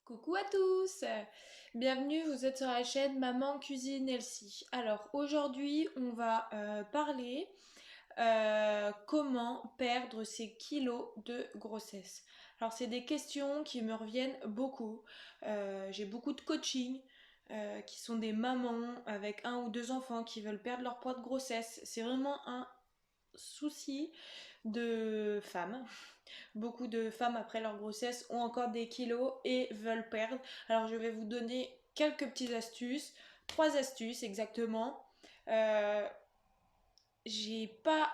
Coucou à tous! Bienvenue, vous êtes sur la chaîne Maman Cuisine Elsie. Alors aujourd'hui on va parler comment perdre ses kilos de grossesse. Alors c'est des questions qui me reviennent beaucoup. J'ai beaucoup de coaching qui sont des mamans avec un ou deux enfants qui veulent perdre leur poids de grossesse. C'est vraiment un souci de femmes. Beaucoup de femmes après leur grossesse ont encore des kilos et veulent perdre. Alors je vais vous donner quelques petites astuces, 3 astuces exactement. Euh, j'ai pas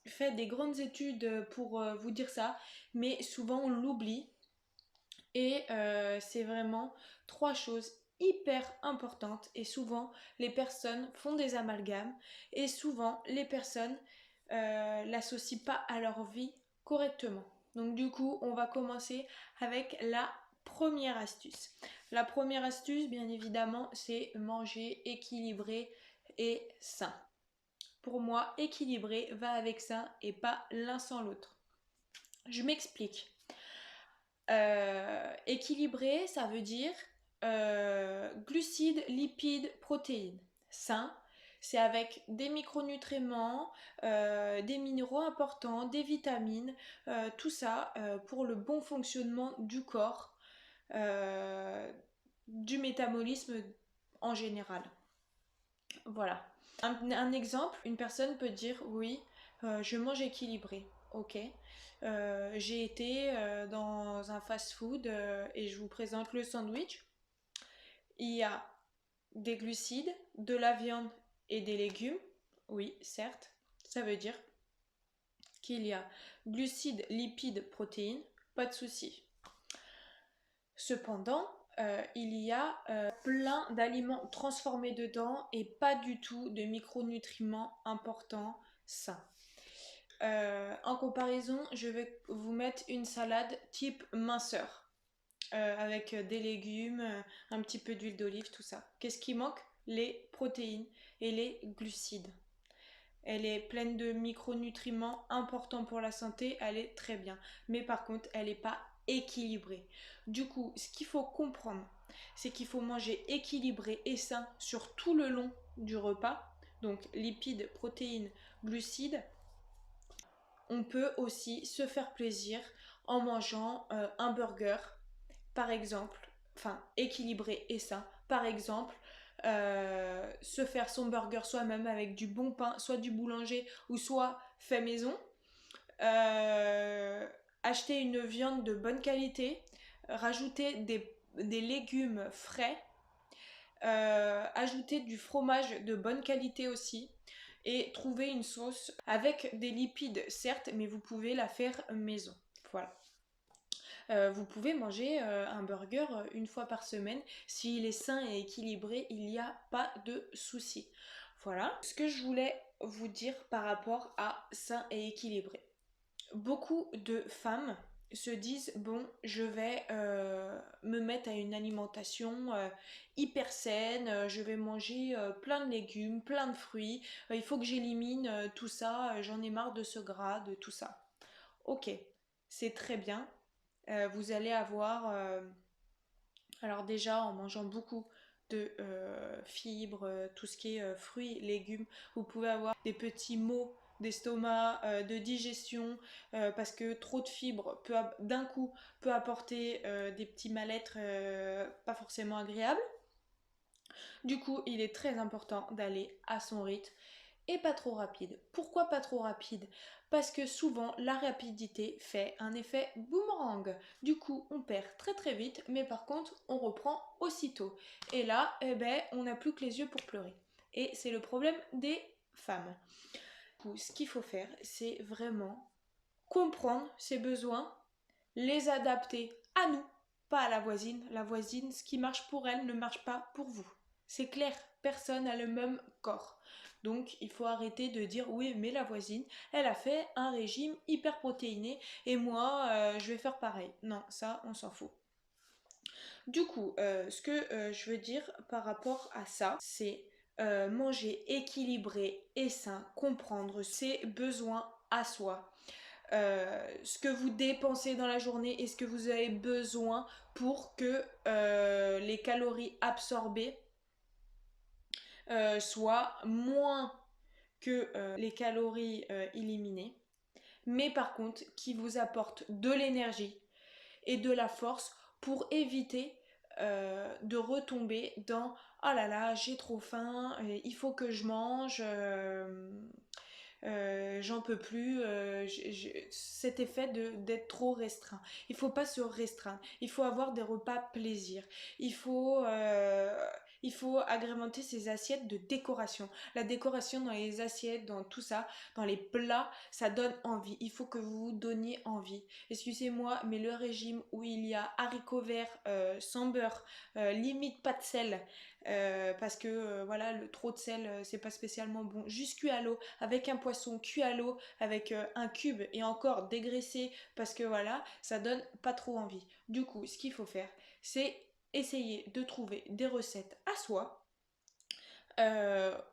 fait des grandes études pour vous dire ça, mais souvent on l'oublie. Et c'est vraiment 3 choses hyper importantes. Et souvent les personnes font des amalgames et souvent les personnes l'associent pas à leur vie correctement. Donc du coup, on va commencer avec la première astuce. La première astuce, bien évidemment, c'est manger équilibré et sain. Pour moi, équilibré va avec sain et pas l'un sans l'autre. Je m'explique. Équilibré, ça veut dire glucides, lipides, protéines. Sain, c'est avec des micronutriments, des minéraux importants, des vitamines, tout ça pour le bon fonctionnement du corps, du métabolisme en général. Voilà. Un exemple, une personne peut dire oui, je mange équilibré. Ok. J'ai été dans un fast-food et je vous présente le sandwich. Il y a des glucides, de la viande et des légumes. Oui, certes. Ça veut dire qu'il y a glucides, lipides, protéines. Pas de souci. Cependant, il y a plein d'aliments transformés dedans et pas du tout de micronutriments importants sains. En comparaison, je vais vous mettre une salade type minceur avec des légumes, un petit peu d'huile d'olive, tout ça. Qu'est-ce qui manque? Les protéines et les glucides. Elle est pleine de micronutriments importants pour la santé, elle est très bien. Mais par contre, elle n'est pas équilibrée. Du coup, ce qu'il faut comprendre, c'est qu'il faut manger équilibré et sain sur tout le long du repas. Donc lipides, protéines, glucides. On peut aussi se faire plaisir en mangeant un burger, par exemple, enfin équilibré et sain. Par exemple, se faire son burger soi-même avec du bon pain, soit du boulanger ou soit fait maison. Euh, Acheter une viande de bonne qualité, rajouter des légumes frais, ajouter du fromage de bonne qualité aussi et trouver une sauce avec des lipides certes, mais vous pouvez la faire maison. Voilà. Vous pouvez manger un burger une fois par semaine. S'il est sain et équilibré, il n'y a pas de souci. Voilà ce que je voulais vous dire par rapport à sain et équilibré. Beaucoup de femmes se disent bon, je vais me mettre à une alimentation hyper saine, je vais manger plein de légumes, plein de fruits, il faut que j'élimine tout ça, j'en ai marre de ce gras, de tout ça. Ok, c'est très bien. Vous allez avoir, alors déjà en mangeant beaucoup de fibres, tout ce qui est fruits, légumes, vous pouvez avoir des petits maux d'estomac, de digestion, parce que trop de fibres d'un coup peut apporter des petits mal-être pas forcément agréables. Du coup, il est très important d'aller à son rythme et pas trop rapide. Pourquoi pas trop rapide? Parce que souvent la rapidité fait un effet boomerang. Du coup, on perd très très vite, mais par contre, on reprend aussitôt. Et là, eh ben, on n'a plus que les yeux pour pleurer. Et c'est le problème des femmes. Du coup, ce qu'il faut faire, c'est vraiment comprendre ses besoins, les adapter à nous, pas à la voisine. La voisine, ce qui marche pour elle ne marche pas pour vous. C'est clair, personne n'a le même corps. Donc il faut arrêter de dire oui mais la voisine elle a fait un régime hyper protéiné et moi je vais faire pareil. Non, ça on s'en fout. Du coup, ce que je veux dire par rapport à ça, c'est manger équilibré et sain, comprendre ses besoins à soi. ce que vous dépensez dans la journée et ce que vous avez besoin pour que les calories absorbées soient moins que les calories éliminées, mais par contre qui vous apportent de l'énergie et de la force pour éviter de retomber dans oh là là, j'ai trop faim, il faut que je mange, j'en peux plus, cet effet d'être trop restreint. Il faut pas se restreindre, il faut avoir des repas plaisir, il faut, euh, il faut agrémenter ses assiettes de décoration. La décoration dans les assiettes, dans tout ça, dans les plats, ça donne envie. Il faut que vous vous donniez envie. Excusez-moi, mais le régime où il y a haricots verts sans beurre, limite pas de sel, parce que voilà, le trop de sel, c'est pas spécialement bon. Juste cuit à l'eau, avec un poisson cuit à l'eau, avec un cube et encore dégraissé, parce que voilà, ça donne pas trop envie. Du coup, ce qu'il faut faire, c'est essayer de trouver des recettes à soi.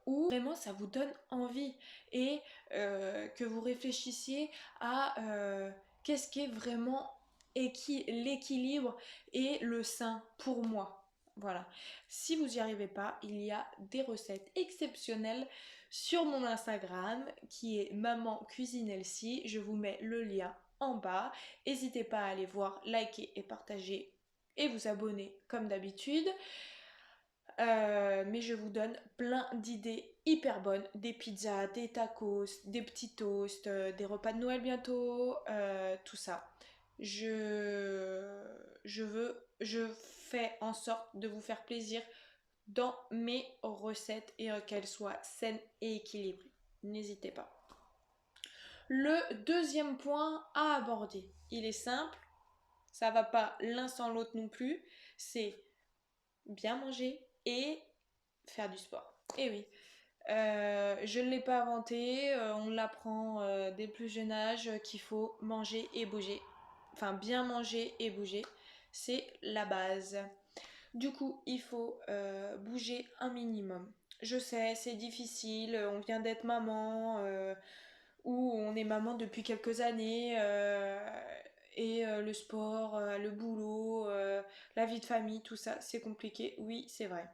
Où vraiment ça vous donne envie et que vous réfléchissiez à qu'est-ce qui est vraiment l'équilibre et le sain pour moi. Voilà. Si vous n'y arrivez pas, il y a des recettes exceptionnelles sur mon Instagram qui est Maman Cuisine Elsie. Je vous mets le lien en bas. N'hésitez pas à aller voir, liker et partager et vous abonner comme d'habitude. Mais je vous donne plein d'idées hyper bonnes, des pizzas, des tacos, des petits toasts, des repas de Noël bientôt, tout ça. Je fais en sorte de vous faire plaisir dans mes recettes et qu'elles soient saines et équilibrées. N'hésitez pas. Le deuxième point à aborder, il est simple, ça va pas l'un sans l'autre non plus, c'est bien manger et faire du sport. Et oui, je ne l'ai pas inventé, on l'apprend dès le plus jeune âge qu'il faut manger et bouger. Enfin, bien manger et bouger, c'est la base. Du coup, il faut bouger un minimum. Je sais, c'est difficile, on vient d'être maman, ou on est maman depuis quelques années, et le sport, le boulot, la vie de famille, tout ça, c'est compliqué. Oui, c'est vrai.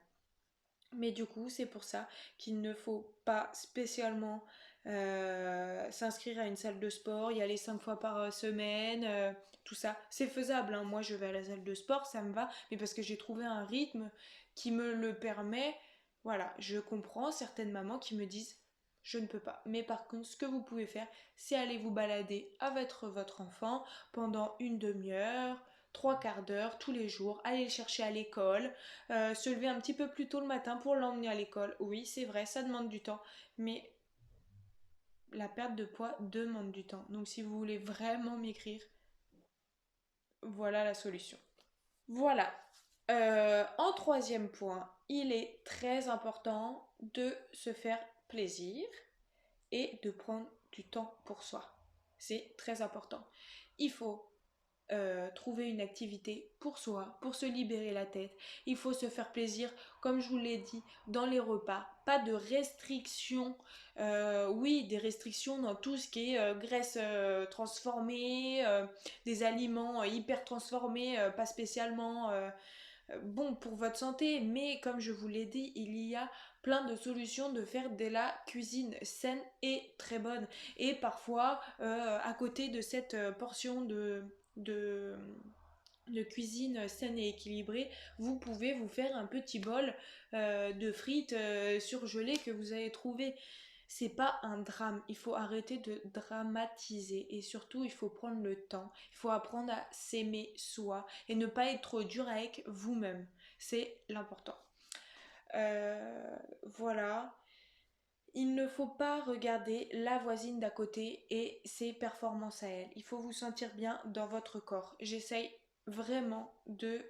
Mais du coup, c'est pour ça qu'il ne faut pas spécialement s'inscrire à une salle de sport, y aller 5 fois par semaine, tout ça. C'est faisable, hein. Moi, je vais à la salle de sport, ça me va, mais parce que j'ai trouvé un rythme qui me le permet. Voilà, je comprends certaines mamans qui me disent je ne peux pas. Mais par contre, ce que vous pouvez faire, c'est aller vous balader avec votre enfant pendant une demi-heure, trois quarts d'heure tous les jours, aller le chercher à l'école, se lever un petit peu plus tôt le matin pour l'emmener à l'école. Oui, c'est vrai, ça demande du temps, mais la perte de poids demande du temps. Donc si vous voulez vraiment maigrir, voilà la solution. Voilà. En troisième point, il est très important de se faire plaisir et de prendre du temps pour soi. C'est très important. Il faut trouver une activité pour soi, pour se libérer la tête. Il faut se faire plaisir, comme je vous l'ai dit, dans les repas. Pas de restrictions. Oui, des restrictions dans tout ce qui est graisse transformée, des aliments hyper transformés, pas spécialement bon pour votre santé, mais comme je vous l'ai dit, il y a plein de solutions de faire de la cuisine saine et très bonne. Et parfois, à côté de cette portion de, de cuisine saine et équilibrée, vous pouvez vous faire un petit bol de frites surgelées que vous avez trouvé. C'est pas un drame, il faut arrêter de dramatiser et surtout il faut prendre le temps, il faut apprendre à s'aimer soi et ne pas être trop dur avec vous-même, c'est l'important. Voilà, il ne faut pas regarder la voisine d'à côté et ses performances à elle. Il faut vous sentir bien dans votre corps. J'essaye vraiment de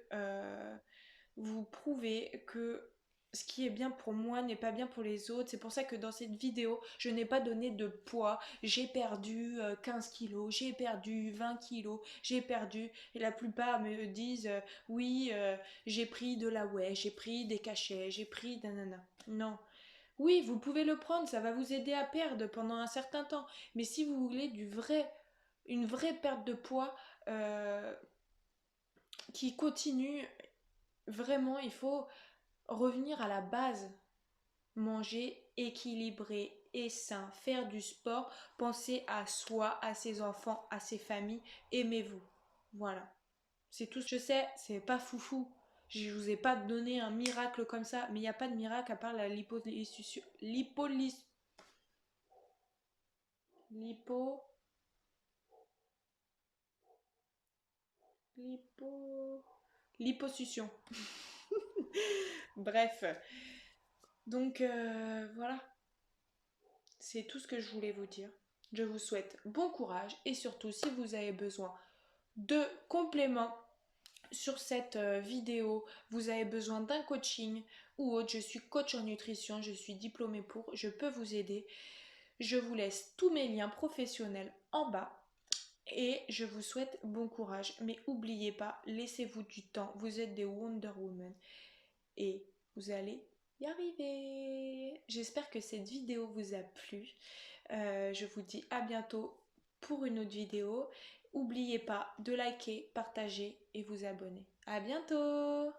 vous prouver que ce qui est bien pour moi n'est pas bien pour les autres. C'est pour ça que dans cette vidéo, je n'ai pas donné de poids. J'ai perdu 15 kilos, j'ai perdu 20 kilos, j'ai perdu. Et la plupart me disent oui, j'ai pris de la whey, j'ai pris des cachets, j'ai pris nanana. Non, oui, vous pouvez le prendre, ça va vous aider à perdre pendant un certain temps. Mais si vous voulez du vrai, une vraie perte de poids qui continue. Vraiment, il faut revenir à la base. Manger équilibré et sain, faire du sport, penser à soi, à ses enfants, à ses familles, aimez-vous. Voilà. C'est tout. Je sais, c'est pas foufou. Je vous ai pas donné un miracle comme ça, mais il n'y a pas de miracle à part la liposuction. Lipo. Lipo. Liposuction. Bref. Donc voilà. C'est tout ce que je voulais vous dire. Je vous souhaite bon courage et surtout si vous avez besoin de compléments sur cette vidéo, vous avez besoin d'un coaching ou autre, je suis coach en nutrition, je suis diplômée pour, je peux vous aider. Je vous laisse tous mes liens professionnels en bas et je vous souhaite bon courage. Mais n'oubliez pas, laissez-vous du temps, vous êtes des Wonder Woman et vous allez y arriver. J'espère que cette vidéo vous a plu. Je vous dis à bientôt pour une autre vidéo. N'oubliez pas de liker, partager et vous abonner. À bientôt!